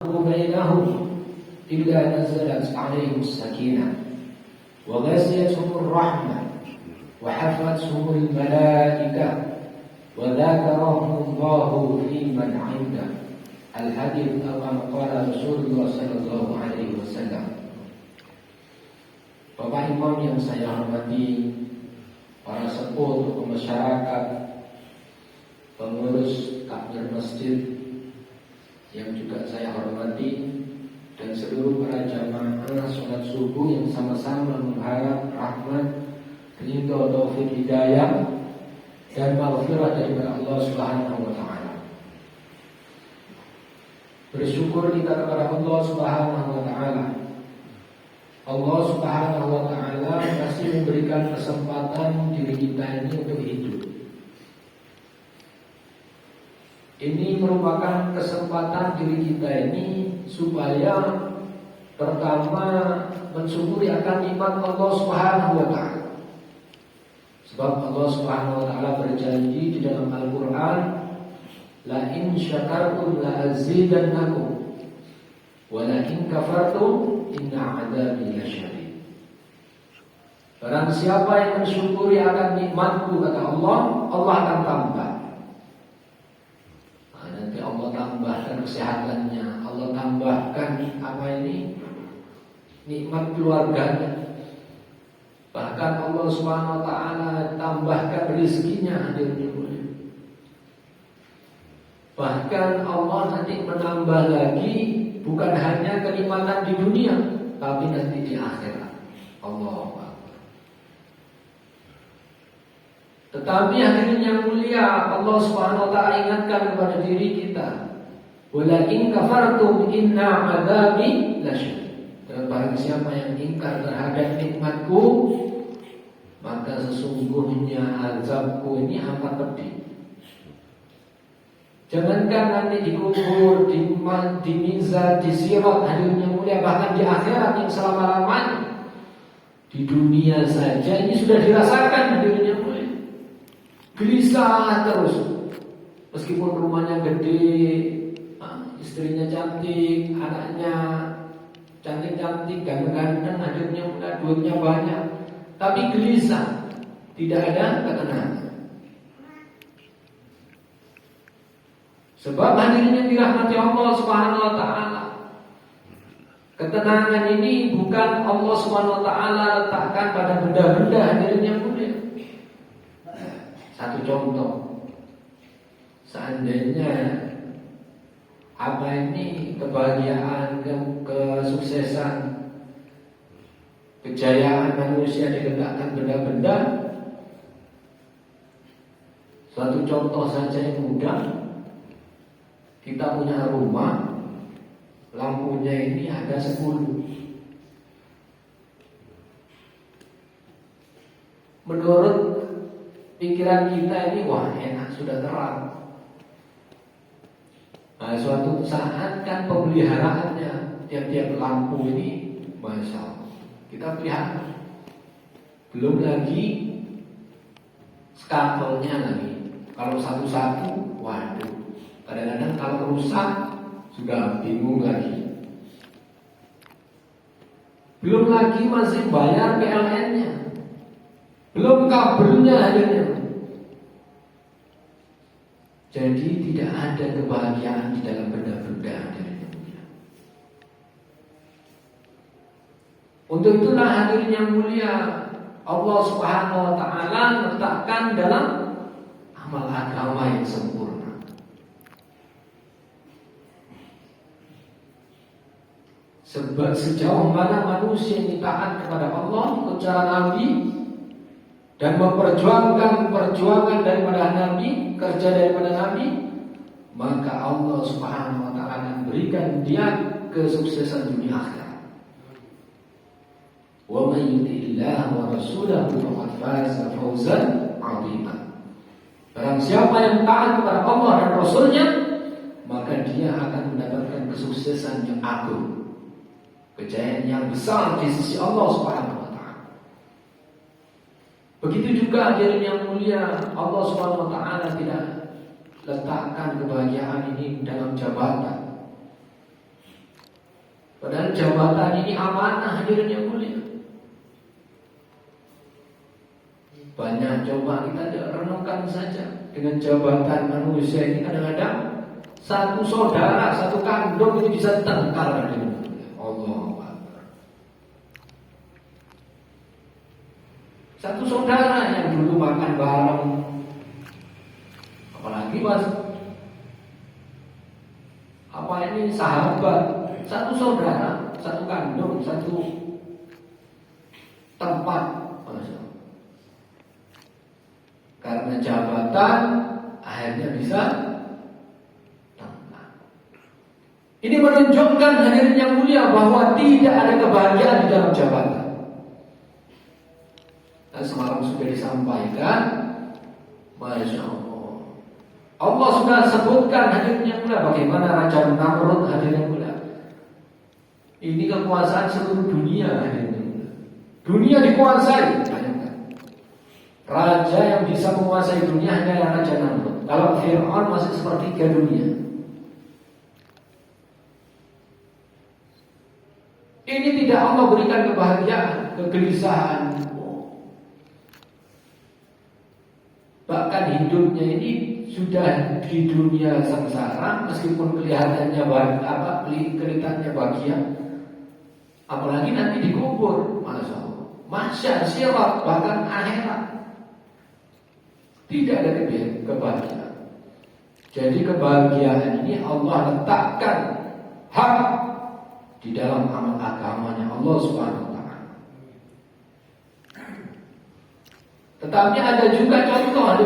بينهم إلا نزلت عليهم السكينة وغشيتهم الرحمة وحفتهم الملائكة وذكرهم الله في من عنده. Al-Hadith kama qala Rasulullah sallallahu alaihi wasallam. Bapak Imam yang saya hormati, para sepuh tokoh masyarakat, pengurus takmir masjid yang juga saya hormati, dan seluruh para jamaah sholat subuh yang sama-sama mengharap rahmat, ridho, taufik, hidayah dan maghfirah dari Allah Subhanahu wa taala. Bersyukur kita kepada Allah Subhanahu wa taala. Allah Subhanahu wa taala masih memberikan kesempatan diri kita ini untuk hidup. Ini merupakan kesempatan diri kita ini supaya pertama mensyukuri akan nikmat Allah Subhanahu wa taala. Sebab Allah Subhanahu wa taala berjanji di dalam Al-Qur'an, la in syakartum la azidannakum wa la in kafartum inna 'adzabi lasyadid. Barang siapa yang mensyukuri akan nikmatku, kata Allah, Allah akan tambah. Nanti Allah tambahkan kesehatannya, Allah tambahkan nikmat keluarganya. Bahkan Allah Subhanahu wa taala tambahkan rezekinya hadirnya. Bahkan Allah nanti menambah lagi bukan hanya kenikmatan di dunia, tapi nanti di akhirat. Allah. Tetapi hadirin yang mulia, Allah Subhanahu wa taala ingatkan kepada diri kita, "Wala in kafartum inna 'adzabi lasyadid." Dan barang siapa yang ingkar terhadap nikmatku, maka sesungguhnya azabku ini amat pedih. Jangankan nanti dikubur, di mizan, di sirat, hadirin yang mulia, bahkan di akhirat yang selama-lamanya. Di dunia saja ini sudah dirasakan hadirin yang mulia. Gelisah terus. Meskipun rumahnya gede, istrinya cantik, anaknya cantik-cantik, ganteng-ganteng, hadirin yang mulia, duitnya banyak, tapi gelisah, tidak ada ketenangan. Sebab hadirin yang dirahmati Allah Subhanahu wa taala, ketenangan ini bukan Allah Subhanahu wa taala letakkan pada benda-benda, hadirin yang mulia. Satu contoh, seandainya kebahagiaan, kesuksesan, kejayaan manusia diletakkan benda-benda. Suatu contoh saja yang mudah, kita punya rumah, lampunya ini ada 10. Menurut pikiran kita ini, wah enak, sudah terang. Nah, suatu saat kan pemeliharaannya, tiap-tiap lampu ini, masya Allah, kita pelihara. Belum lagi skapelnya lagi. Kalau satu-satu, waduh. Kadang-kadang kalau rusak sudah bingung lagi. Belum lagi masih bayar PLN-nya, belum kabelnya hadirnya. Jadi tidak ada kebahagiaan di dalam benda-benda hadirnya. Untuk itulah hadirin yang mulia, Allah Subhanahu wa taala letakkan dalam amal agama yang sempurna. Sebab sejauh mana manusia ini taat kepada Allah, ikut cara Nabi, dan memperjuangkan perjuangan daripada Nabi, kerja daripada Nabi, maka Allah Subhanahu wa taala akan berikan dia kesuksesan dunia akhirat. Wa may yuti'illah wa rasulahu faqad faza fawzan 'azima. Barang siapa yang taat kepada Allah dan Rasulnya, maka dia akan mendapatkan kesuksesan yang agung, kejayaan yang besar di sisi Allah Subhanahu wa taala. Begitu juga hadirin yang mulia, Allah Subhanahu wa taala tidak letakkan kebahagiaan ini dalam jabatan. Padahal jabatan ini amanah, hadirin yang mulia. Banyak coba kita renungkan saja. Dengan jabatan manusia ini kadang-kadang satu saudara, satu kandung ini bisa tengkar dengan Allah. Satu saudara yang dulu makan bareng, apalagi mas, apa ini sahabat, satu saudara, satu kandung, satu tempat, karena jabatan akhirnya bisa tengkar. Ini menunjukkan hadirin yang mulia bahwa tidak ada kebahagiaan di dalam jabatan. Dan semalam sudah disampaikan, Masya Allah, Allah sudah sebutkan hadirin yang mulia bagaimana Raja Namrud, hadirin yang mulia. Ini kekuasaan seluruh dunia, hadirin yang mulia. Dunia dikuasai. Raja yang bisa menguasai dunia hanya Raja Namrud. Kalau Fir'aun masih sepertiga dunia. Ini tidak Allah berikan kebahagiaan, kegelisahan. Bahkan hidupnya ini sudah di dunia sengsara, meskipun kelihatannya kelihatannya bahagia. Apalagi nanti dikubur, Masya Allah. Mahsyar, sirat, bahkan akhirat. Tidak ada kebahagiaan. Jadi kebahagiaan ini Allah letakkan hak di dalam amal agamanya Allah Subhanahu wa ta'ala. Tetapi ada juga contoh,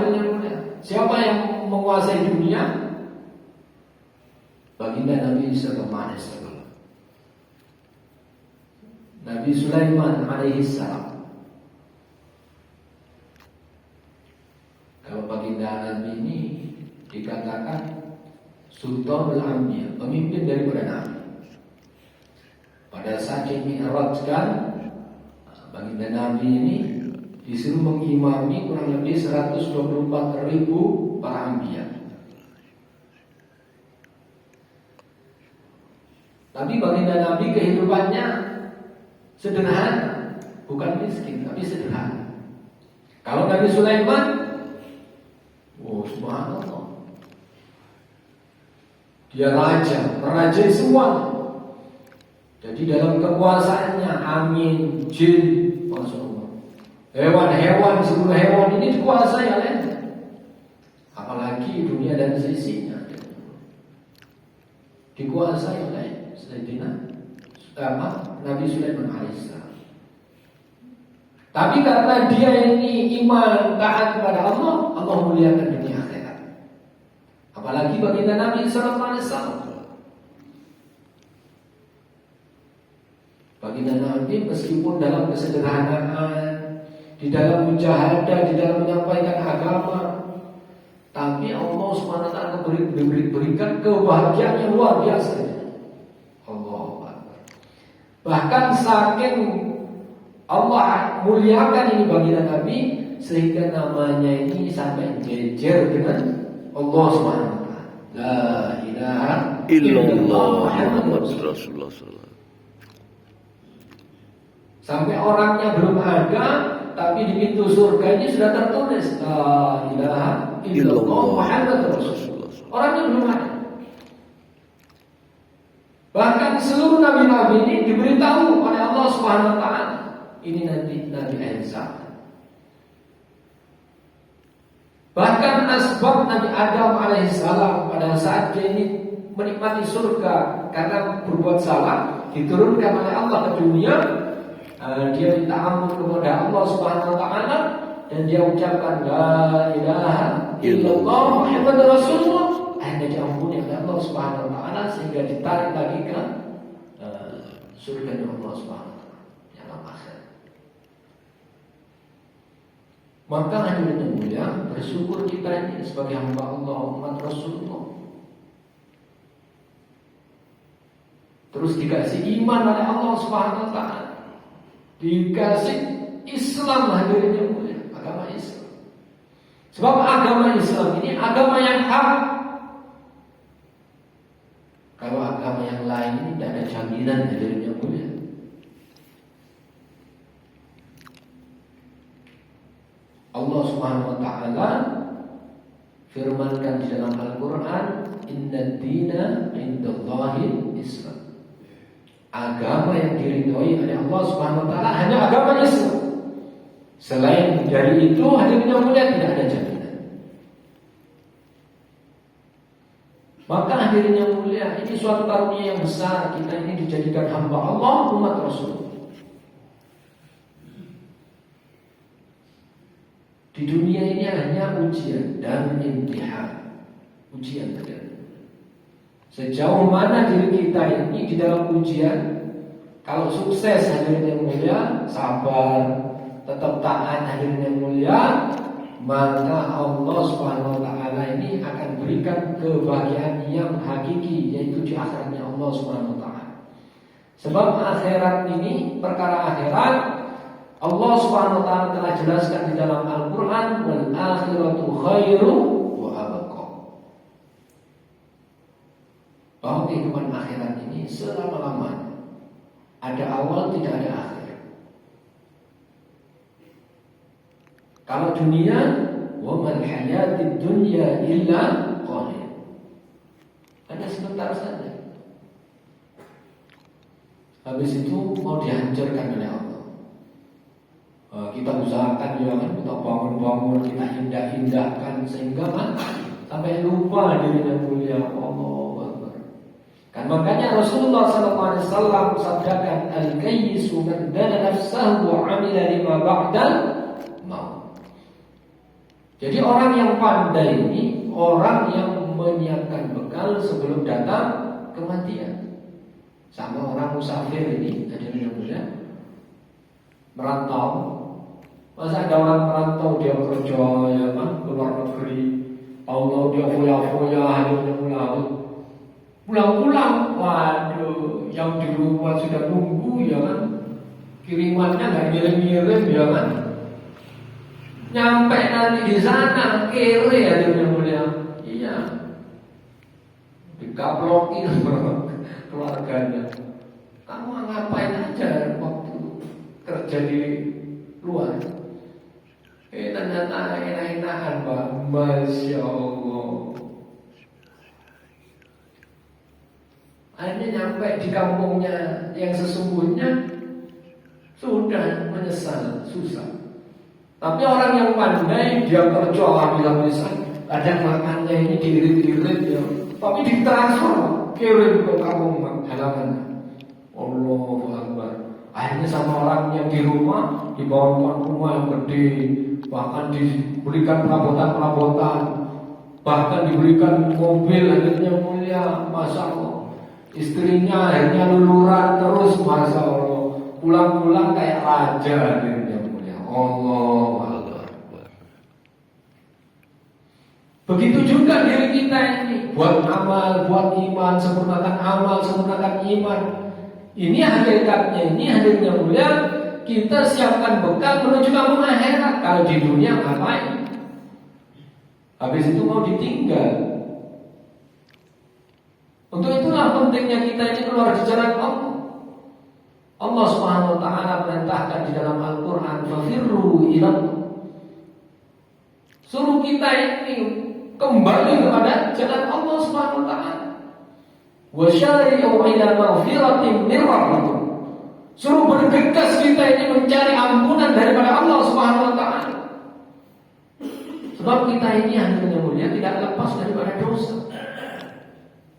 siapa yang menguasai dunia? Baginda Nabi sallallahu alaihi wasallam. Nabi Sulaiman alaihi salam. Kalau baginda Nabi ini dikatakan Sultanul Anbiya, pemimpin daripada Nabi. Pada saat dimi'rajkan, baginda Nabi ini disuruh mengimami kurang lebih 124.000 para anbiya. Tapi baginda Nabi kehidupannya sederhana, bukan miskin, tapi sederhana. Kalau Nabi Sulaiman, subhanallah, dia merajai semua. Jadi dalam kekuasaannya angin, jin, Masya Allah, hewan-hewan, seluruh hewan ini dikuasai olehnya. Apalagi dunia dan seisinya dikuasai oleh Nabi Sulaiman alaihissalam. Tapi karena dia ini iman, taat kepada Allah, Allah muliakan dunia akhirat. Apalagi baginda Nabi sallallahu alaihi wasallam. Baginda Nabi meskipun dalam kesederhanaan, di dalam mujahadah, di dalam menyampaikan agama, tapi Allah Subhanahu wa taala berikan kebahagiaan yang luar biasa. Allah Akbar. Bahkan saking Allah muliakan ini baginda Nabi sehingga namanya ini sampai jejer dengan Allah Subhanahu wa taala. La ilaha illallah Muhammadur Rasulullah sallallahu. Sampai orangnya belum ada, tapi di pintu surga ini sudah tertulis La ilaha illallah Muhammadur Rasulullah. Orangnya belum ada. Bahkan seluruh nabi-nabi ini diberitahu oleh Allah Subhanahu wa taala. Ini nanti Nabi Isa. Bahkan asbab Nabi Adam alaihissalam pada saat dia ini menikmati surga karena berbuat salah, diturunkan oleh Allah ke dunia. Dia minta ampun kepada Allah Subhanahu wa taala dan dia ucapkan la ilaha illallah Muhammadur Rasulullah. Akhirnya diampuni oleh Allah Subhanahu wa taala sehingga ditarik lagi ke surga Allah Subhanahu wa taala yang akhir. Maka hadirin yang mulia, bersyukur kita ini sebagai hamba Allah, umat Rasulullah. Terus dikasih iman oleh Allah Subhanahu wa taala. Dikasih Islam, hadirin yang mulia, agama Islam. Sebab agama Islam ini agama yang hak. Kalau agama yang lain ini tidak ada jaminan hadirin yang mulia. Allah Subhanahu wa taala firmankan di dalam Al-Qur'an, "Innad dina 'indallahil Islam." Agama yang diridhoi oleh Allah Subhanahu wa taala hanya agama Islam. Selain dari itu, hadirin yang mulia, tidak ada jaminan. Maka hadirin yang mulia, ini suatu karunia yang besar. Kita ini dijadikan hamba Allah, umat Rasul. Di dunia ini hanya ujian dan imtihan. Ujian saja. Sejauh mana diri kita ini di dalam ujian, kalau sukses hadirin yang mulia, sabar, tetap taat hadirin yang mulia, maka Allah Subhanahu wa taala ini akan berikan kebahagiaan yang hakiki, yaitu di akhiratnya Allah Subhanahu wa taala. Sebab akhirat ini, perkara akhirat, Allah Subhanahu wa taala telah jelaskan di dalam Al-Qur'an, wal akhiratu khairu wa abqa. Bahwa kehidupan akhirat ini selama-lamanya, ada awal tidak ada akhir. Kalau dunia, wa mal hayatid dunya illa qalil. Hanya sebentar saja. Habis itu mau dihancurkan oleh Allah. Kita usahakan ya kan, kita bangun-bangun, kita indah-indahkan sehingga sampai lupa diri yang mulia Allah. Kan makanya Rasulullah SAW sabdakan, al-kayyisu man dana nafsahu wa 'amila lima ba'dal maut. Jadi orang yang pandai ini orang yang menyiapkan bekal sebelum datang kematian. Sama orang musafir ini, hadirin yang mulia, merantau. Masa ada orang merantau dia kerja ya kan, ke luar negeri, Allah dia foya-foya hadirin yang mulia, pulang-pulang, waduh, yang di rumah sudah nunggu ya kan, kirimannya nggak ngirim-ngirim ya kan, nyampe nanti di sana kere ya yang mulia, iya, dikaplokin keluarganya. Kamu ngapain aja waktu kerja di luar? Ternyata enak-enakan Pak, Masya Allah. Akhirnya nyampe di kampungnya yang sesungguhnya sudah menyesal, susah. Tapi orang yang pandai, dia kerja habis-habisan, kadang makannya ini diirit-irit ya, tapi ditransfer, kirim ke kampung halaman. Allahu Akbar. Akhirnya sama orang yang di rumah dibawakan rumah yang gede, bahkan diberikan perabotan-perabotan, bahkan diberikan mobil akhirnya mulia, Masya Allah. Istrinya akhirnya luluran terus, Masya Allah. Pulang-pulang kayak raja akhirnya mulia. Allah. Begitu juga diri kita ini, buat amal, buat iman, sempurnakan amal, sempurnakan iman. Ini hakikatnya, ini hadirnya mulia. Kita siapkan bekal menuju kampung akhirat. Kalau di dunia ngapain? Habis itu mau ditinggal. Untuk itulah pentingnya kita ini keluar di jalan Allah. Allah Subhanahu wa taala perintahkan di dalam Al-Qur'an, "Fafirru ilallah." Suruh kita ini kembali kepada jalan Allah Subhanahu wa taala. Wa syari'u ila maghfiratin min rabbikum. Suruh bergegas kita ini mencari ampunan daripada Allah Subhanahu wa taala. Sebab kita ini yang mulia tidak lepas daripada dosa.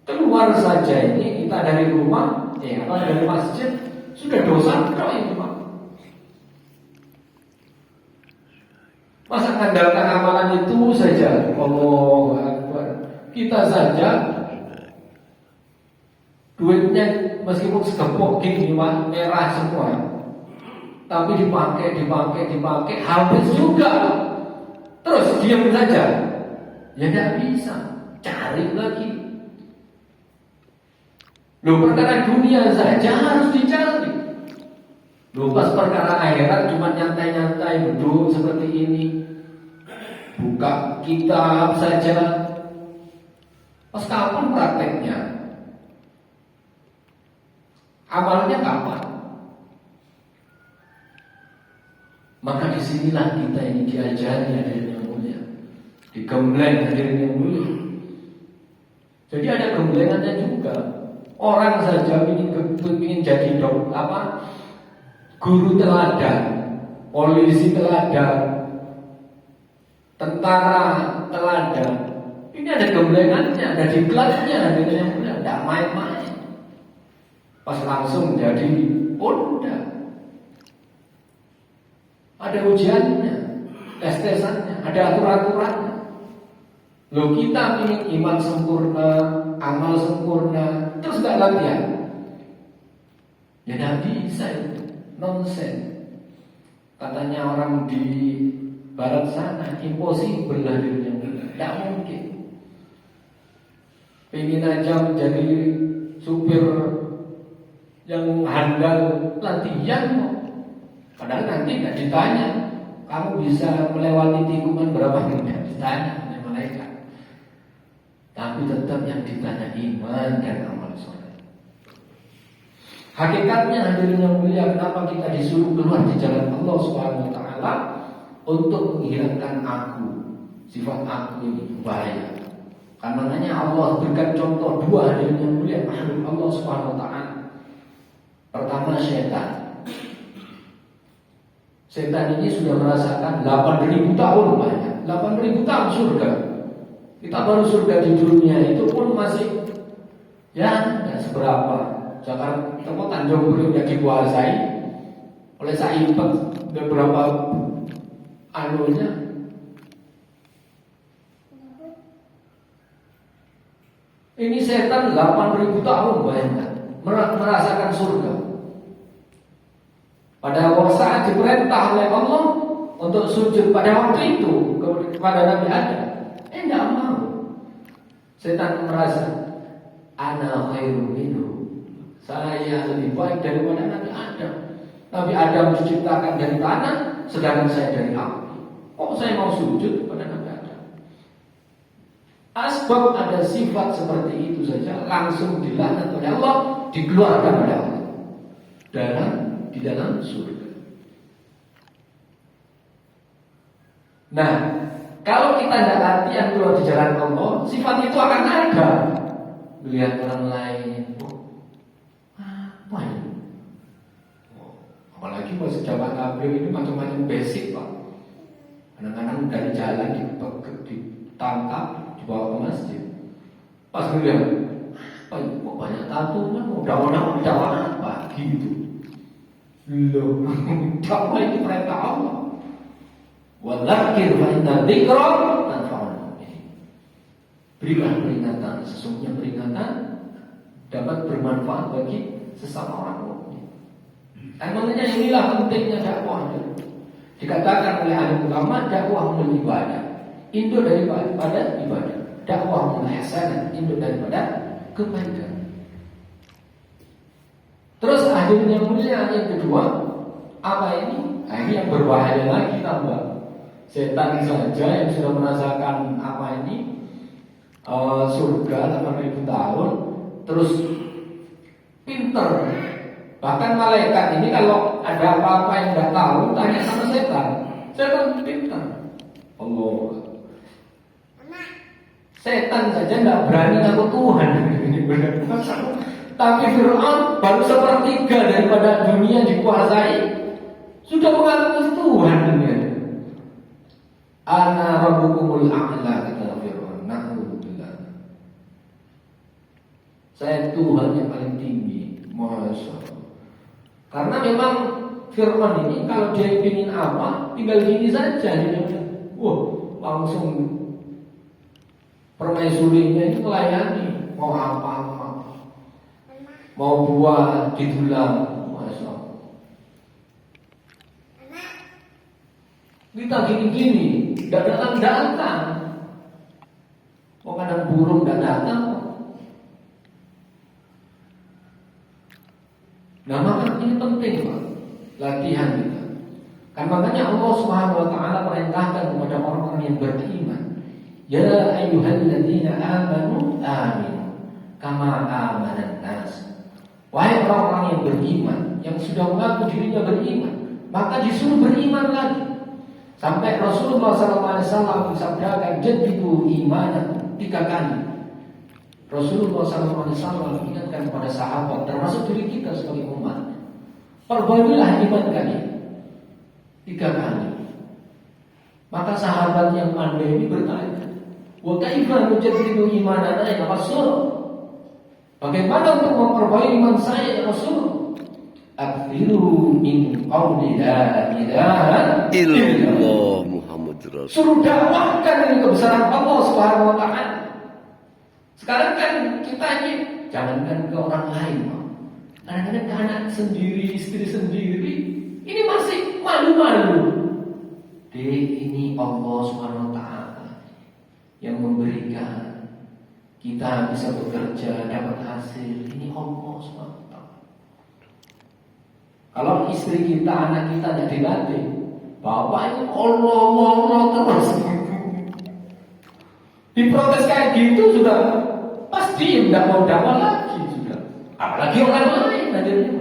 Keluar saja ini kita dari rumah, dari masjid, sudah dosa ini Pak. Masa mengandalkan amalan itu saja, Allahu Akbar. Kita saja duitnya meskipun segepok gini merah semua, tapi dipakai, habis juga. Terus diam saja, ya tidak bisa, cari lagi. Loh, perkara dunia saja harus dicari. Loh, pas perkara akhirat cuma nyantai-nyantai duduk seperti ini, buka kitab saja. Pas kapan prakteknya? Amalnya kapan? Maka disinilah kita ini diajari hadirin yang mulia, digembleng hadirin yang mulia. Jadi ada gemblengannya juga. Orang saja ingin jadi guru teladan, polisi teladan, tentara teladan. Ini ada gemblengannya, ada diklatnya, hadirin yang mulia. Tidak main-main. Pas langsung jadi udah. Ada ujiannya, tes-tesannya, ada aturan-aturannya. Loh, kita ingin iman sempurna, amal sempurna, terus gak latihan. Ya gak bisa itu, nonsen. Katanya orang di barat sana, impossible lah dirinya, gak mungkin. Pengen aja menjadi supir yang handal, latihan. Padahal nanti nggak ditanya, kamu bisa melewati tikungan berapa menit, ditanya oleh malaikat. Tapi tetap yang ditanya iman dan amal soleh. Hakikatnya hadirin yang mulia, kenapa kita disuruh keluar di jalan Allah Subhanahu Wa Taala untuk menghilangkan aku, sifat aku ini bahaya. Karenanya Allah berikan contoh dua hadirin yang mulia makhluk Allah Subhanahu Wa Taala. Pertama setan. Setan ini sudah merasakan 8.000 tahun banyak, 8.000 tahun surga. Kita baru surga di dunia itu pun masih nggak seberapa. Jakarta, Tanjung Priok yang dikuasai oleh Saipet beberapa anunya. Ini setan 8.000 tahun banyak merasakan surga. Pada saat diperintah oleh Allah untuk sujud pada waktu itu kepada Nabi Adam, tidak mau. Setan merasa ana khairum minhu, saya lebih baik daripada Nabi Adam. Nabi Adam diciptakan dari tanah, sedangkan saya dari api. Kok saya mau sujud kepada Nabi Adam? Asbab ada sifat seperti itu saja langsung dilaknat oleh Allah, dikeluarkan oleh Allah di dalam surga. Nah, kalau kita tidak latihan keluar di jalan Allah, sifat itu akan ada. Melihat orang lain, apa ini? Apalagi masih zaman tabligh ini macam-macam basic, Pak. Kadang-kadang dari jalan ditangkap, dibawa ke masjid. Pas melihat, kok banyak tato kan? Dakwah apa? Gitu. Loh, dakwah itu perintah Allah. Wadzakir fa inna dzikra tanfa'ul mu'minin. Berikan peringatan, sesungguhnya peringatan dapat bermanfaat bagi sesama orang mukmin. Emangnya inilah pentingnya dakwah. Dikatakan oleh ahli ulama, dakwah ibadah, induk daripada ibadah. Dakwah hasanah, induk daripada kebaikan. Terus akhirnya mulia yang kedua, apa ini? Nah, ini yang berbahaya lagi tambah. Setan saja yang sudah merasakan apa ini surga 8.000 tahun, terus pinter. Bahkan malaikat ini kalau ada apa-apa yang nggak tahu, tanya sama setan. Setan pinter. Allah. Setan saja nggak berani ngaku Tuhan. Ini benar. Tapi Fir'aun baru sepertiga daripada dunia dikuasai, sudah mengaku Tuhan. Ana rabbukumul a'la, kata Fir'aun. Na'udzubillah. Saya Tuhan yang paling tinggi. Masya Allah. Karena memang Fir'aun ini kalau dia ingin apa, tinggal gini saja. Langsung permaisurinya itu melayani. Mau apa? Mau buah didulang, Masya Allah. Kita gini-gini, gak datang-datang. Mau kadang burung gak datang. Nah, maka ini penting, Pak, latihan kita. Kan makanya Allah Subhanahu Wa Taala perintahkan kepada orang-orang yang beriman, ya ayyuhalladzina amanu aminu kama amanan nas. Wahai orang-orang yang beriman, yang sudah mengaku dirinya beriman, maka disuruh beriman lagi. Sampai Rasulullah SAW bersabdakan, jadiku iman 3 kali. Rasulullah SAW mengingatkan kepada sahabat, termasuk diri kita sebagai umat, perbaikilah iman kalian 3 kali. Maka sahabat yang pandai ini bertanya, wa kaifa nujaddidu imanana ya Rasul? Bagaimana untuk memperbaiki iman saya ya Rasul? Akhbiru min qawli la ilaha illallah Muhammad Rasul. Suruh dakwahkan ini kebesaran Allah Subhanahu wa taala. Sekarang kan kita ini jangankan ke orang lain, kadang-kadang ke anak sendiri, istri sendiri, ini masih malu-malu. Ini Allah Subhanahu wa taala yang memberikan kita bisa bekerja, dapat hasil. Ini Allah Subhanahu wa taala. Kalau istri kita, anak kita tidak dilatih, bapak itu Allah terus. Diprotes kayak gitu sudah pasti tidak mau dakwah lagi sudah. Apalagi orang lain hadirnya.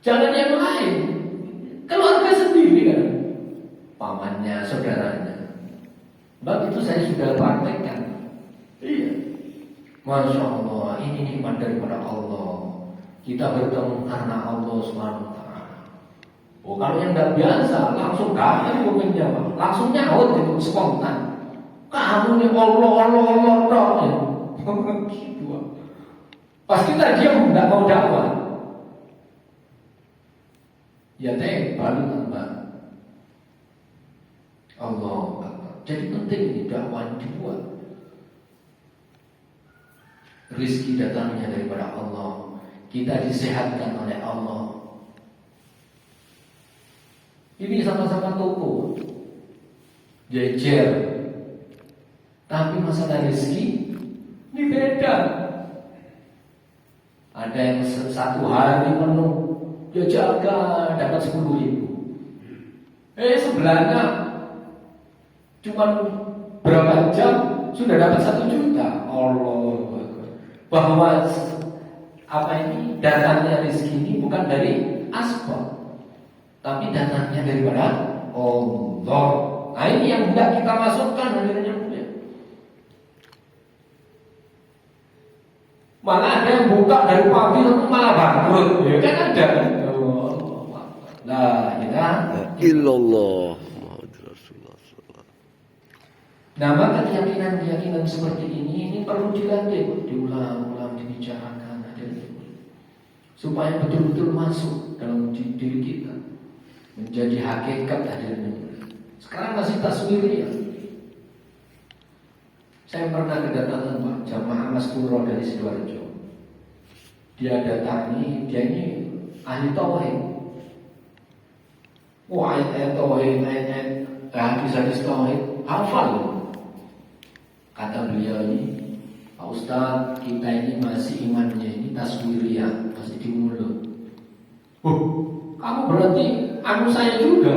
Jangan yang lain, keluarga sendiri kan, pamannya, saudaranya. Sebab itu saya sudah praktekkan. Iya. Masya Allah, ini nikmat daripada Allah. Kita bertemu karena Allah SWT. Oh, kalau yang tidak biasa, langsung datang bukannya, langsung nyaut itu spontan. Kamu ini Allah gitu. Pas kita diam tidak mau dakwah. Ya baru tambah. Allah. Jadi penting ini dakwah dibuat. Rizki datangnya daripada Allah. Kita disehatkan oleh Allah. Ini sama-sama toko, jejer, tapi masalah rezeki ini beda. Ada yang 1 hari penuh, dia jaga dapat 10.000. Sebelahnya cuma berapa jam sudah dapat 1 juta. Allah. Bahwa datangnya rezeki ini bukan dari asbab, tapi datangnya daripada Allah. Nah ini yang tidak kita masukkan akhirnya. Malah ada yang buka dari pagi malah bangkrut, ya kan ada. La ilaha illallah Muhammad Rasulullah. Nah maka keyakinan seperti ini perlu dilatih, diulang-ulang, dibicarakan, supaya betul-betul masuk dalam diri kita, menjadi hakikat hadirnya. Sekarang masih taswirnya. Saya pernah kedatangan Pak jamaah Mas Puro dari Sidoarjo. Dia datangi, dia ini ahli tauhid. Wah, ayat tauhid, hadis tauhid, hafal. Kata beliau ini, Pak Ustadz, kita ini masih imannya ini taswiriyah, masih di mulut. Kamu berarti anu saya juga.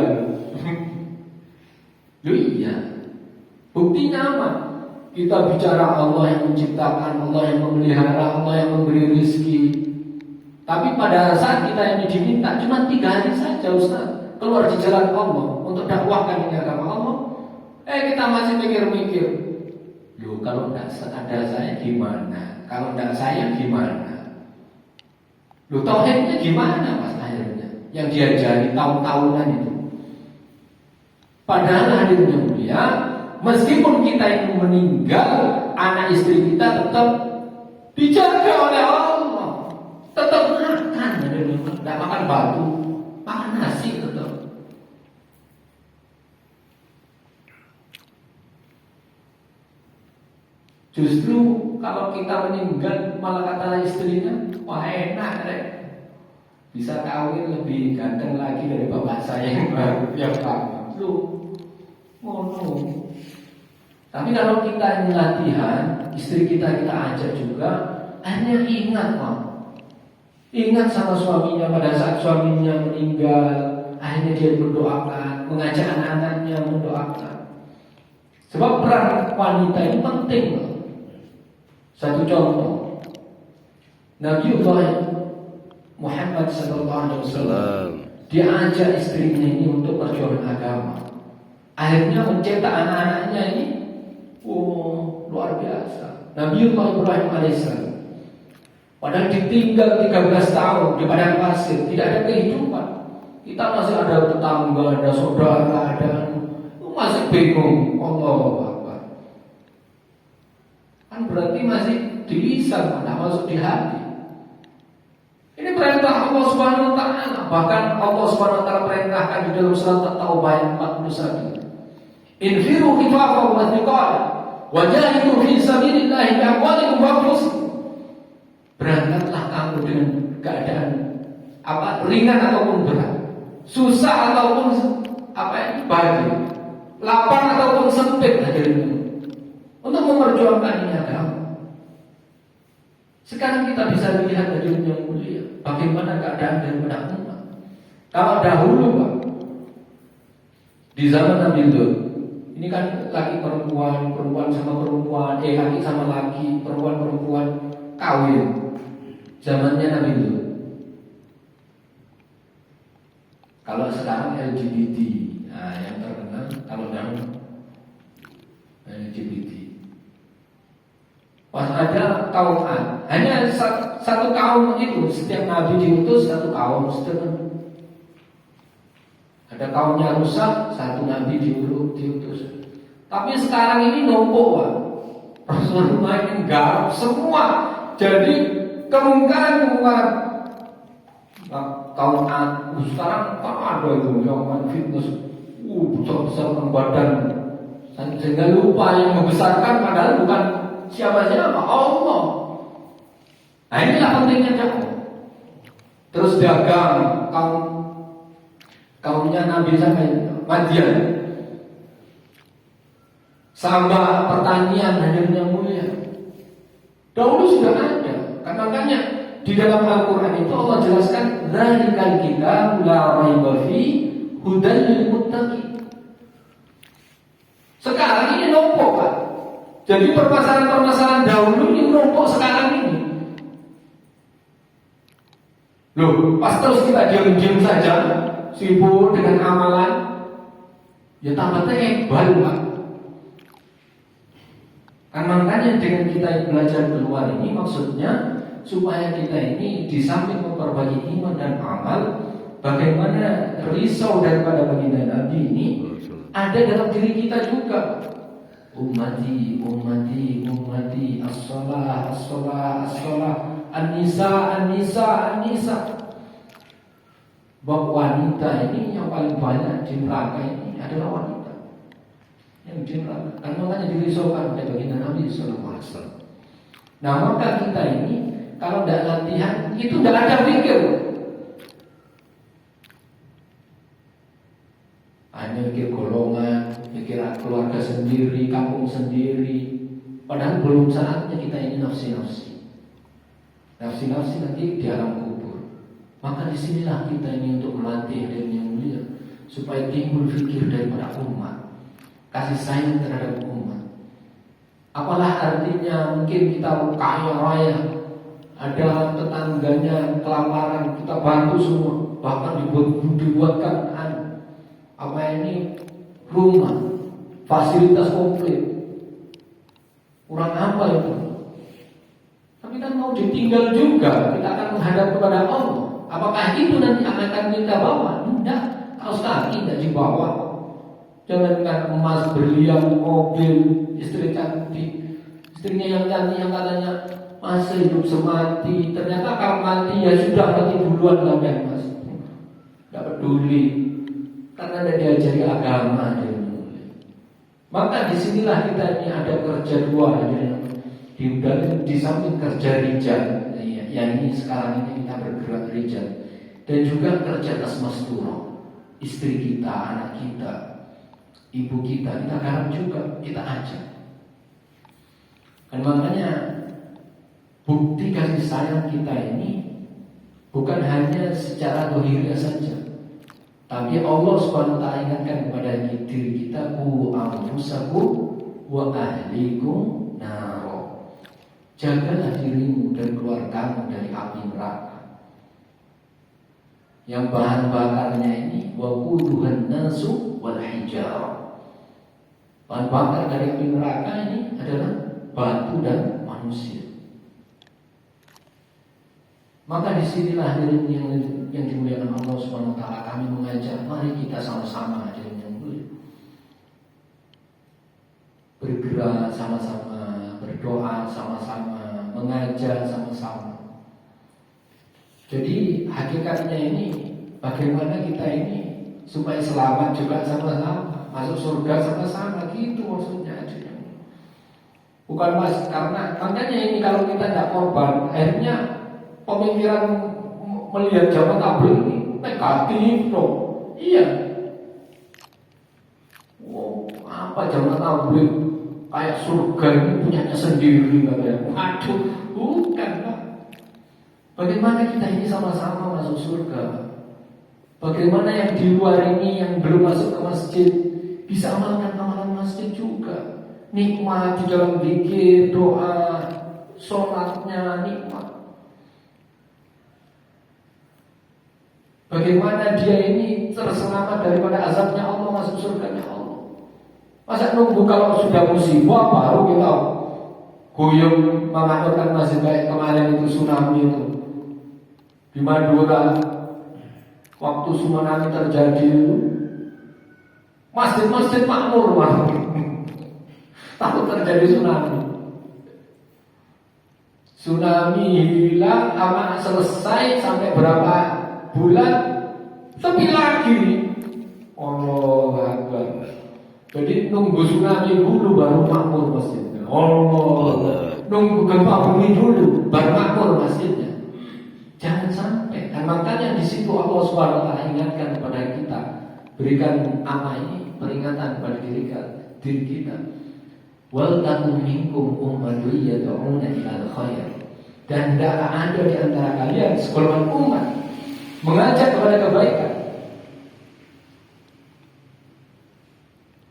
Loh iya. Buktinya apa? Kita bicara Allah yang menciptakan, Allah yang memelihara, Allah yang memberi rezeki. Tapi pada saat kita ini diminta cuma 3 hari saja Ustaz, keluar di jalan Allah untuk dakwahkan ini agama Allah. Kita masih mikir-mikir. Loh kalau tidak ada saya gimana? Kalau tidak saya gimana? Loh tauhidnya gimana Mas akhirnya? Yang diajari tahun-tahunan itu. Padahal hadirnya mulia, meskipun kita yang meninggal, anak istri kita tetap dijaga oleh Allah. Tetap makan, tidak makan batu, makan nasi tetap. Justru kalau kita meninggal malah kata istrinya, wah enak deh, bisa kawin lebih ganteng lagi dari bapak saya yang baru yang lama. Ngono. Tapi kalau kita ini latihan, istri kita ajak juga, akhirnya ingat Pak. Ingat sama suaminya pada saat suaminya meninggal, akhirnya dia berdoakan, mengajak anak-anaknya mendoakan. Sebab peran wanita ini penting. Satu contoh, Nabiullah Muhammad SAW Salam. dia ajak istrinya ini untuk perjuangan agama. Akhirnya mencetak anak-anaknya ini, luar biasa. Nabiullah Ibrahim alaihissalam, padahal ditinggal 13 tahun di padang pasir, tidak ada kehidupan. Kita masih ada tetangga, ada saudara, masih bingung. Allah Akbar. Kan berarti masih di lisan, tidak masuk di hati. Ini perintah Allah Subhanahu wa taala. Bahkan Allah Subhanahu wa taala perintahkan di dalam surat At-Taubah ayat 41. Infiru khifafan wa thiqala wa jahidu fi sabilillah bi amwalikum wa anfusikum. Berangkatlah kamu dengan keadaan ringan ataupun berat, susah ataupun bahagia, lapang ataupun sempit hadirin, untuk memperjuangkan ini agama. Sekarang kita bisa lihat hadirin yang mulia, bagaimana keadaan daripada umat. Kalau dahulu Pak, di zaman Nabi Lut, ini kan laki perempuan, perempuan sama perempuan, laki sama laki, perempuan kawin. Zamannya Nabi Lut. Kalau sekarang LGBT, nah yang terkenal kalau dahulu LGBT. Pas ada kaum Ad, hanya satu kaum itu, setiap nabi diutus satu kaum, ada kaumnya rusak, satu nabi diutus. Tapi sekarang ini numpuk Pak. Rasulullah ini garap semua. Jadi kemungkaran kaum Ad sekarang ada itu yang main fitness, besar badan, sehingga lupa yang membesarkan padahal bukan siapa-siapa, Allah. Nah inilah pentingnya dakwah. Terus dagang kaumnya Nabi sampai Madian, sama pertanian hadirin yang mulia. Dahulu sudah ada. Kan makanya di dalam Al-Quran itu Allah jelaskan dzalikal kitab la raiba fi hudan lil muttaqin. Sekarang ini numpuk Pak. Jadi permasalahan-permasalahan dahulu ini numpuk sekarang ini. Loh, pas terus kita diam-diam saja, sibuk dengan amalan, ya tambah tebal Pak. Kan makanya dengan kita belajar keluar ini maksudnya supaya kita ini di samping memperbaiki iman dan amal, bagaimana risau daripada baginda Nabi ini ada dalam diri kita juga. Ummati, ummati, ummati, as-shalah, as-shalah, as-shalah, an-nisa, an-nisa, an-nisa. Bab wanita ini yang paling banyak di neraka ini adalah wanita yang di neraka. Karena makanya dirisaukan oleh baginda Nabi SAW. Nah maka kita ini kalau tidak latihan itu tidak ada pikir. Hanya mikir golongan, mikir keluarga sendiri, kampung sendiri. Padahal belum saatnya kita ini nafsi-nafsi. Nafsi-nafsi nanti di alam kubur. Maka disinilah kita ini untuk melatih dan yang mulia supaya timbul fikir daripada umat, kasih sayang terhadap umat. Apalah artinya mungkin kita kaya raya, ada tetangganya kelaparan, kita bantu semua, bahkan dibuatkan rumah, fasilitas komplit. Kurang apa itu? Tapi kan mau ditinggal juga, kita akan menghadap kepada Allah. Apakah itu nanti akan kita bawa? Tidak. Kalau sekarang tidak dibawa. Jangankan emas, berlian, mobil, istri cantik, istrinya yang cantik yang katanya masih hidup semati, ternyata kalau mati ya sudah mati duluan lah mas. Tidak peduli, karena tidak diajari agama. Maka disinilah kita ini ada kerja dua, di samping kerja rijal, yang ini sekarang ini kita bergerak rijal, dan juga kerja tasmasturah, istri kita, anak kita, ibu kita garap juga, kita ajak. Dan makanya bukti kasih sayang kita ini bukan hanya secara dohirnya saja, tapi Allah SWT ingatkan kepada diri kita, ku anfusakum wa ahlikum naro. Jagalah dirimu dan keluargamu dari api neraka yang bahan bakarnya ini waquduhan nasu wal hijarah. Bahan bakar dari api neraka ini adalah batu dan manusia. Maka disinilah hadirin yang dimuliakan Allah Subhanahu Wa Taala, kami mengajak mari kita sama-sama hadirin yang mulia bergerak sama-sama, berdoa sama-sama, mengajar sama-sama. Jadi hakikatnya ini bagaimana kita ini supaya selamat juga sama-sama, masuk surga sama-sama, gitu maksudnya aja. Bukan mas, karena makanya ini kalau kita tidak korban, akhirnya pemikiran melihat zaman tabligh ini negatif dong. Iya. Wow, apa zaman tabligh kayak surga ini punyanya sendiri katanya. Waduh, bukan lah. Bagaimana kita ini sama-sama masuk surga? Bagaimana yang di luar ini yang belum masuk ke masjid bisa amalkan amalan masjid juga? Nikmat di dalam zikir, doa, sholatnya nikmat. Bagaimana dia ini terselamat daripada azabnya Allah, masuk surganya Allah? Masa nunggu kalau sudah musibah baru kita guyub mengaturkan masjid kayak kemarin itu tsunami itu di Madura? Waktu tsunami terjadi itu masjid-masjid makmur malah takut terjadi tsunami. Tsunami hilang, sama selesai sampai berapa bulan, sepi lagi. Allah Akbar. Jadi nunggu tsunami dulu baru makmur masjidnya. Allah. Nunggu gempa bumi dulu baru makmur masjidnya. Jangan sampai. Dan makanya di situ Allah Subhanahu Wa Taala ingatkan kepada kita, berikan apa ini peringatan kepada diri kita. Wal takum minkum ummatun yad'una ilal khair. Dan tidaklah ada di antara kalian segolongan umat mengajak kepada kebaikan.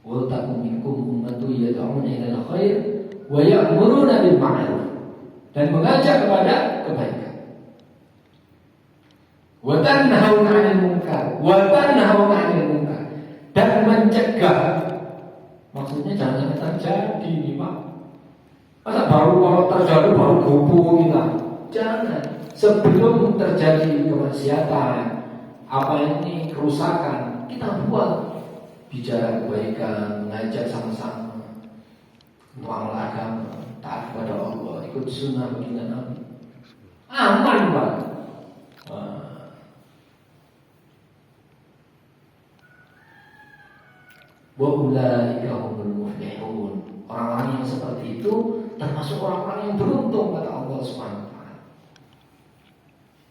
Wal takum minkum ummatun yad'una ilal khair wa ya'muruna bil ma'ruf. Dan mengajak kepada kebaikan. Wa tanhauna 'anil munkar dan mencegah. Maksudnya jangan sampai terjadi nih Pak. Masa baru kalau terjadi baru gopo kita? Jangan. Sebelum terjadi kemaksiatan, apa ini kerusakan, kita buat bicara kebaikan, mengajak sama-sama amal agama, taat kepada Allah, ikut sunnah baginda Nabi. Aman Pak. Wa ulaika humul muflihun. Orang-orang yang seperti itu termasuk orang-orang yang beruntung kata Allah Subhanahu wa taala.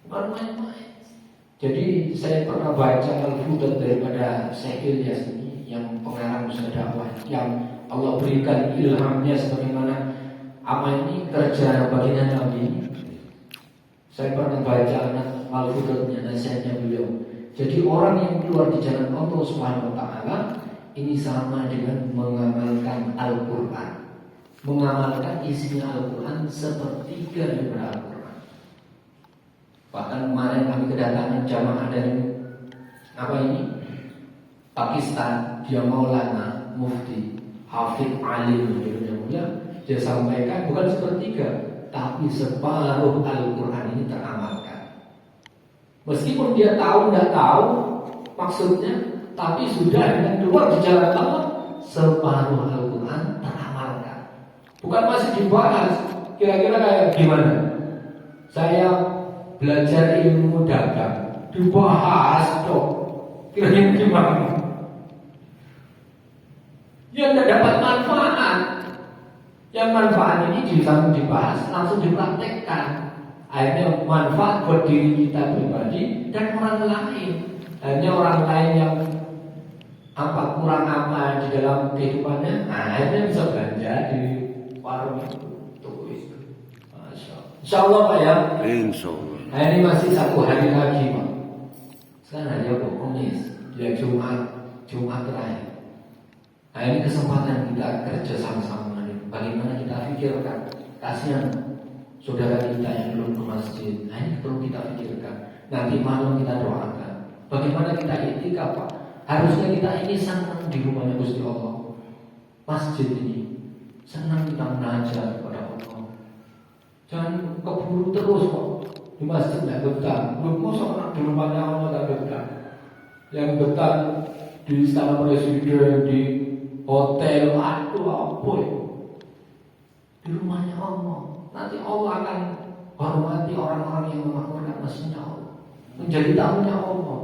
Bukan main-main. Jadi saya pernah baca al-fudat daripada Syekh Ilyas ini yang pengarang usaha dakwah yang Allah berikan ilhamnya sebagaimana apa ini kerja baginda Nabi. Saya pernah baca al-fudatnya, nasihatnya beliau. Jadi orang yang keluar di jalan Allah Subhanahu wa taala ini sama dengan mengamalkan Al-Quran, mengamalkan isinya Al-Quran sepertiga daripada Al-Quran. Bahkan kemarin kami kedatangan jamaah dari apa ini Pakistan, dia Maulana Mufti Hafidh Alim dia sampaikan bukan sepertiga tapi separuh Al-Quran ini teramalkan. Meskipun dia tahu tidak tahu maksudnya, tapi sudah dengan keluar di jalan Allah separuh Al-Quran teramalkan. Bukan masih dibahas kira-kira kayak gimana. Saya belajar ilmu dagang dibahas dong. Kira-kira gimana? Yang tidak dapat manfaat. Yang manfaat ini bisa dibahas langsung dipraktekkan. Akhirnya manfaat buat diri kita pribadi dan orang lain. Akhirnya orang lain yang kurang apa di dalam kehidupannya, akhirnya bisa belanja di warung itu, toko itu. Insya Allah Pak ya. Insya Allah. Nah, ini masih 1 hari lagi Pak. Sekarang hari apa? Kamis, ya Jumat terakhir. Nah ini kesempatan kita kerja sama-sama. Bagaimana kita pikirkan, kasihan saudara kita yang belum ke masjid. Nah, ini perlu kita pikirkan. Nanti malam kita doakan. Bagaimana kita iktikaf, Pak? Harusnya kita ini senang di rumahnya Gusti Allah. Masjid ini senang kita menajat kepada Allah. Jangan keburu terus kok di masjid tidak betah. Belum masa di rumahnya Allah tidak betah. Yang betah di istana presiden, di hotel, aduh apa ya? Di rumahnya Allah. Nanti Allah akan hormati orang-orang yang memakmurkan masjidnya Allah, menjadi tamunya Allah.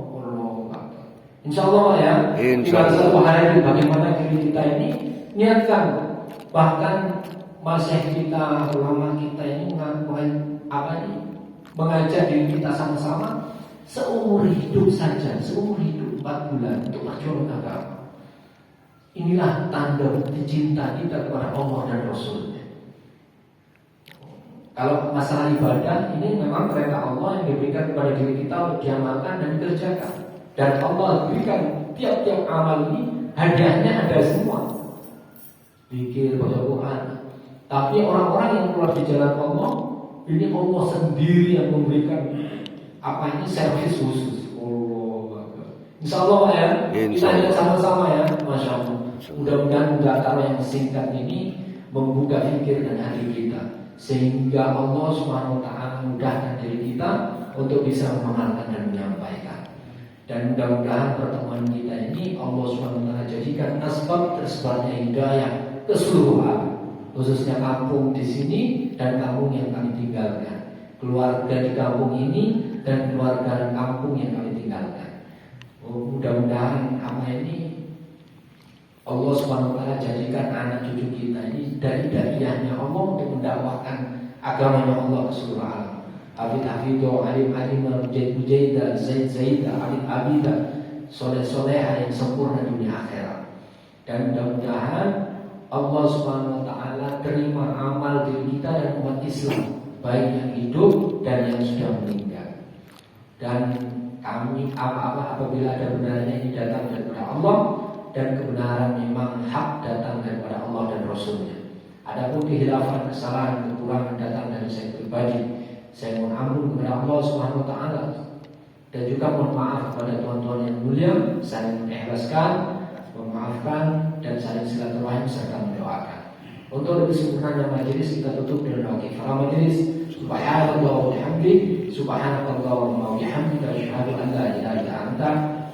Insya Allah ya. Tinggal satu hari bagaimana diri kita ini niatkan. Bahkan masyayikh kita, ulama kita ini mengajak diri kita sama-sama seumur hidup saja, seumur hidup 4 bulan untuk perjuangan agama. Inilah tanda cinta kita kepada Allah dan Rasulnya. Kalau masalah ibadah ini memang perintah Allah yang diberikan kepada diri kita untuk diamalkan dan dikerjakan. Dan Allah berikan tiap-tiap amal ini hadiahnya ada semua. Zikir, baca Quran. Tapi orang-orang yang keluar di jalan Allah, ini Allah sendiri yang memberikan apa ini servis khusus. Allah. Insya Allah ya. Kita lihat sama-sama ya, Masya Allah. Mudah-mudahan kalau yang singkat ini membuka pikir dan hati kita, sehingga Allah Subhanahu Wa Taala mudahkan diri kita untuk bisa mengamalkan dan menyampaikan. Dan mudah-mudahan pertemuan kita ini Allah SWT jadikan asbab tersebarnya hidayah keseluruhan, khususnya kampung di sini dan kampung yang kami tinggalkan, keluarga di kampung ini dan keluarga kampung yang kami tinggalkan. Mudah-mudahan apa ini Allah SWT jadikan anak cucu kita ini dari dakwahnya Allah untuk mendakwahkan agamanya Allah ke seluruh alam. Hafidh-hafidho, alim-alim, mujahid-mujahidah, zaid-zaidah, abid-abidah, soleh-soleha yang sempurna dunia akhirat. Dan mudah-mudahan Allah Subhanahu Wa Taala terima amal diri kita dan umat Islam, baik yang hidup dan yang sudah meninggal. Dan kami apabila ada benarnya ini datang daripada Allah, dan kebenaran memang hak datang daripada Allah dan Rasulnya. Adapun kehilafan, kesalahan, kekurangan datang dari saya pribadi. Saya mohon ampun kepada Allah Subhanahu Wa Taala dan juga mohon maaf kepada tuan-tuan yang mulia. Saya mengikhlaskan, memaafkan dan saling silaturahim serta mendoakan. Untuk lebih sempurnanya majelis kita tutup dengan doa kifaraah majelis. Subhanallah wa bihamdi, subhanallah wa bihamdika, asyhadu an la ilaha illa anta,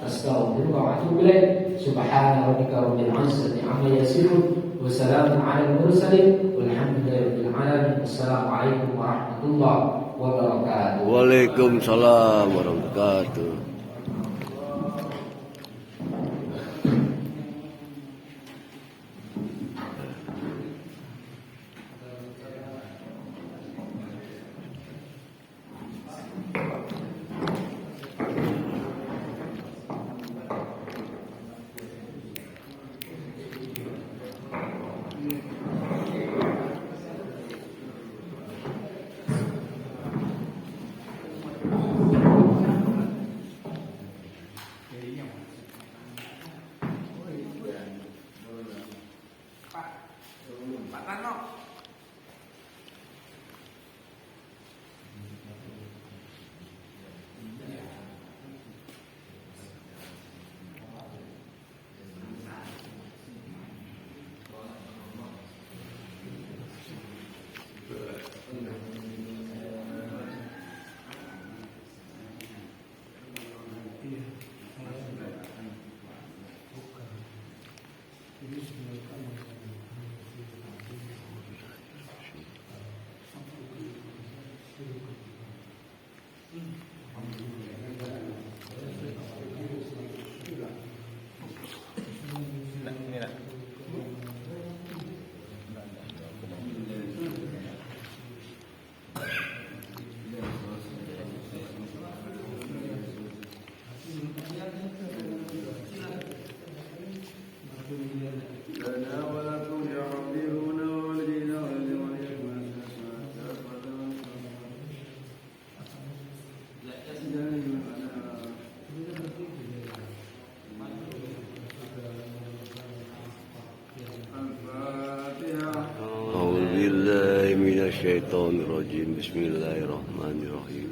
astaghfiruka wa atubu ilaik. Subhana rabbika rabbil izzati amma yasifun. Wassalamu ala al-mursalin walhamdulillahi rabbil alamin. Wassalamualaikum warahmatullahi wabarakatuh. Waalaikumsalam warahmatullahi wabarakatuh. الشيطان الرجيم. بسم الله الرحمن الرحيم.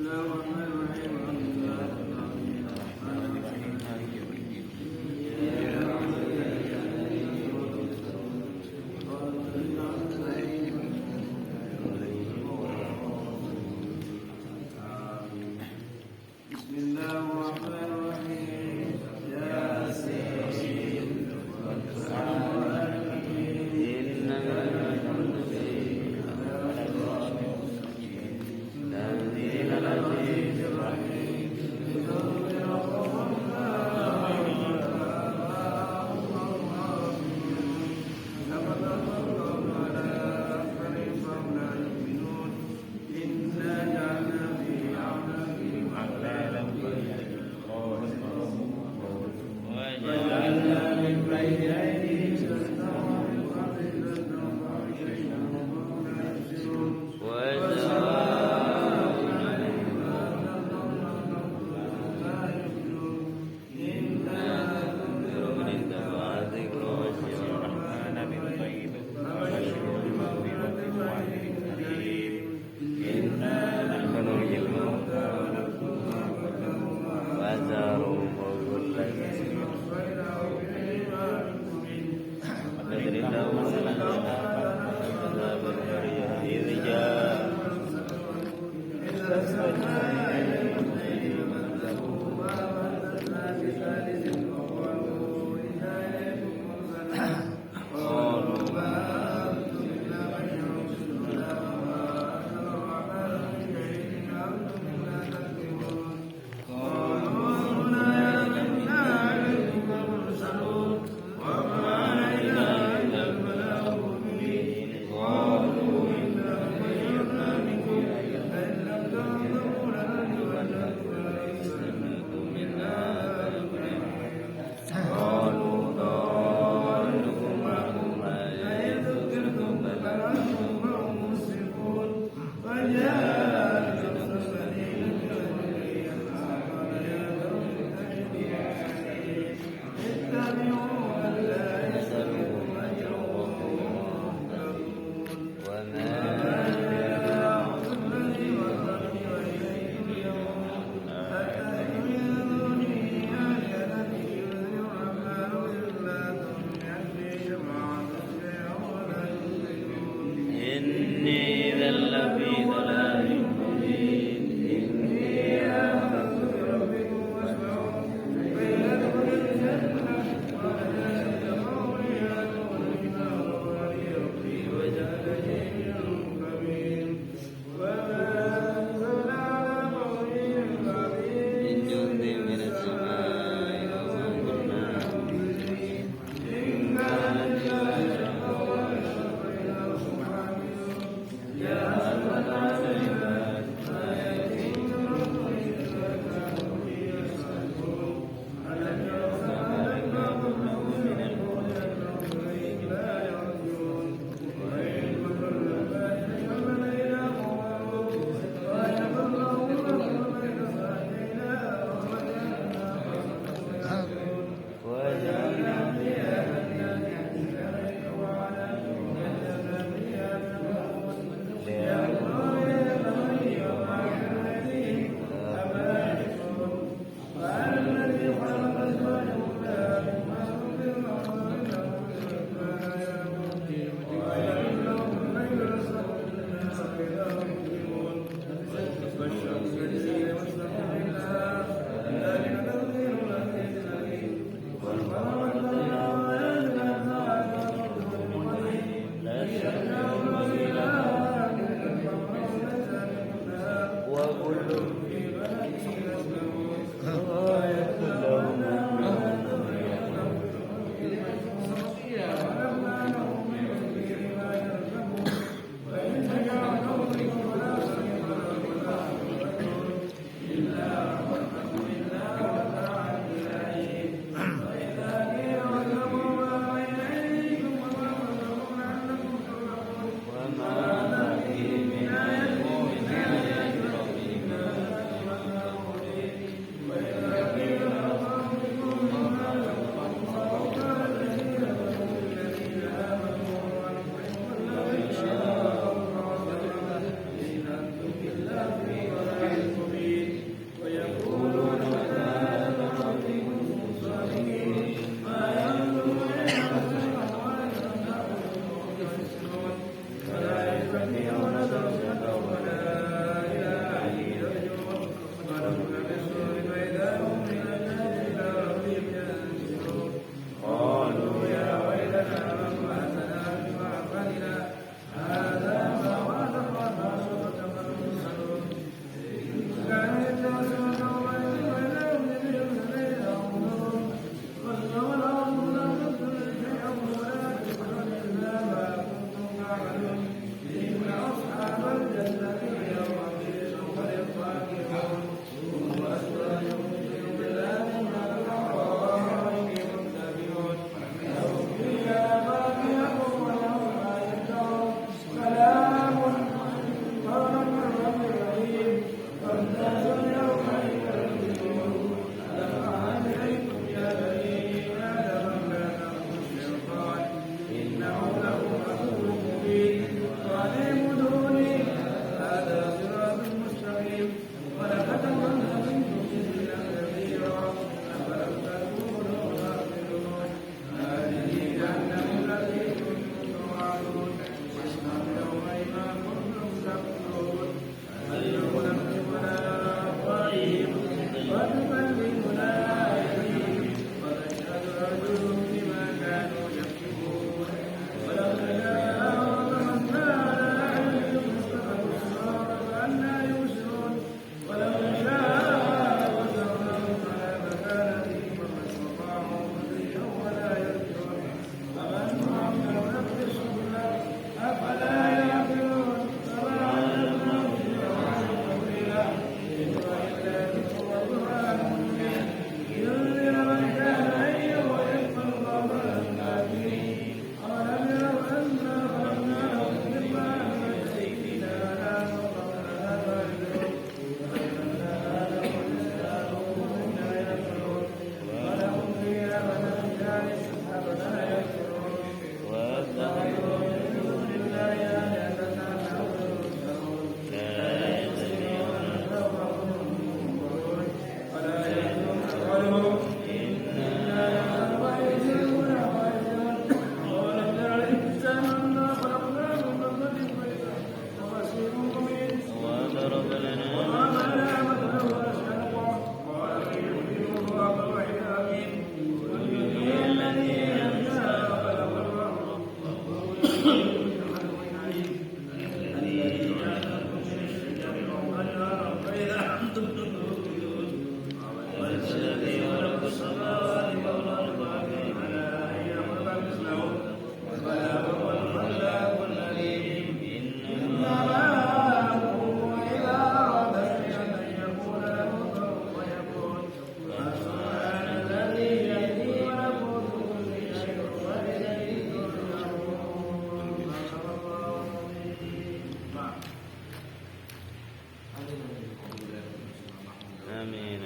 آمين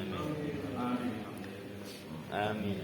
آمين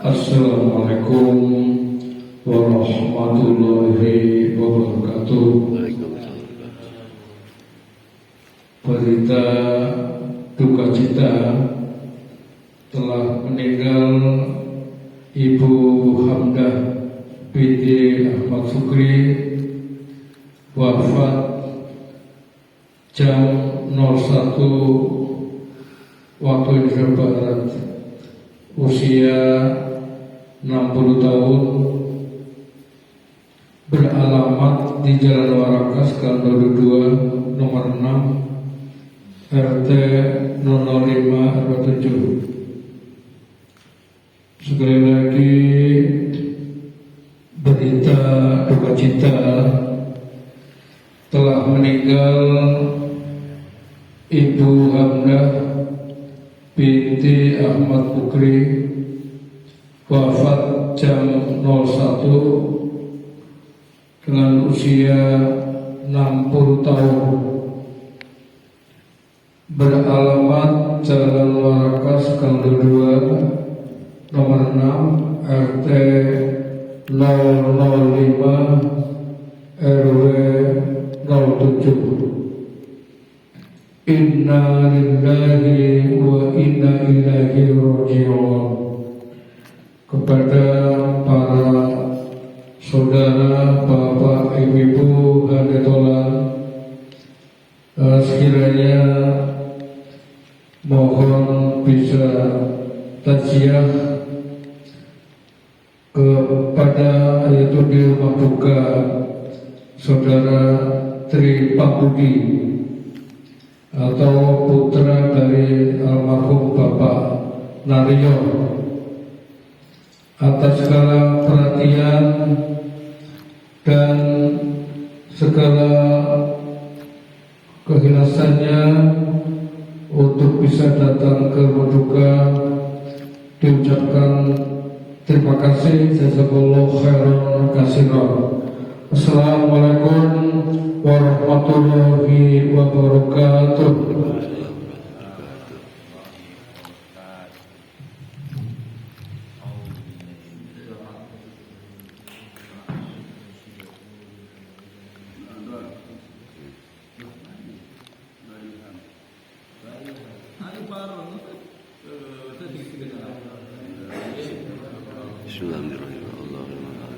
Assalamualaikum warahmatullahi wabarakatuh. Waalaikumsalam. Berita duka cita telah meninggal Ibu Hamdah binti Ahmad Sukri, wafat jam 01 waktu Indonesia Barat, usia 60 tahun, beralamat di Jalan Warakas, Gang 22, nomor 6, RT 005 RW 7. Sekali lagi berita duka cita telah meninggal Ibu Hamdah binti Ahmad Sukri, wafat jam 01 dengan usia 60 tahun, beralamat Jalan Warakas, Gang 22, nomor 6, RT 005 RW 07. Inna lillahi wa inna ilaihi raji'un. Kepada para saudara, bapak, ibu, haditola, sekiranya mohon bisa taziah kepada yaitu di rumah duka saudara Tri Pambudi atau putra dari almarhum Bapak Naryo, atas segala perhatian dan segala keikhlasannya untuk bisa datang ke rumah duka. Diucapkan terima kasih, jazakallahu khairan katsiran. Assalamualaikum warahmatullahi wabarakatuh. Bismillahirrahmanirrahim. Allahumma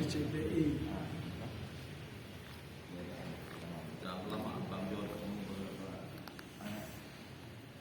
RCTI